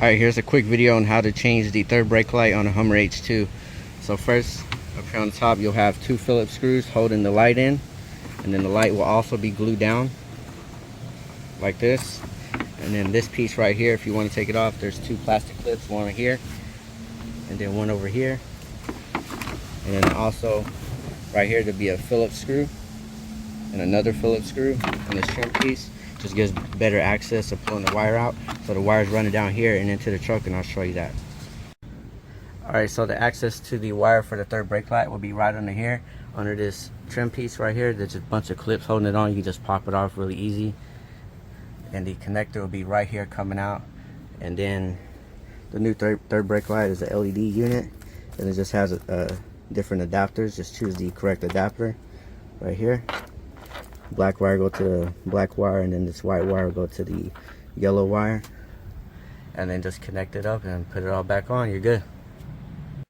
Alright, here's a quick video on how to change the third brake light on a Hummer H2. So first, up here on the top, you'll have two Phillips screws holding the light in. And then the light will also be glued down like this. And then this piece right here, if you want to take it off, there's two plastic clips, one right here and then one over here. And then also right here there'll be a Phillips screw and another Phillips screw, and this trim piece just gives better access to pulling the wire out. So the wire's running down here and into the truck, and I'll show you that. Alright, so the access to the wire for the third brake light will be right under here, under this trim piece right here. There's just a bunch of clips holding it on. You can just pop it off really easy. And the connector will be right here coming out. And then the new third brake light is a LED unit, and it just has different adapters. Just choose the correct adapter right here. Black wire go to the black wire, and then this white wire go to the yellow wire, and then just connect it up and put it all back on. You're good.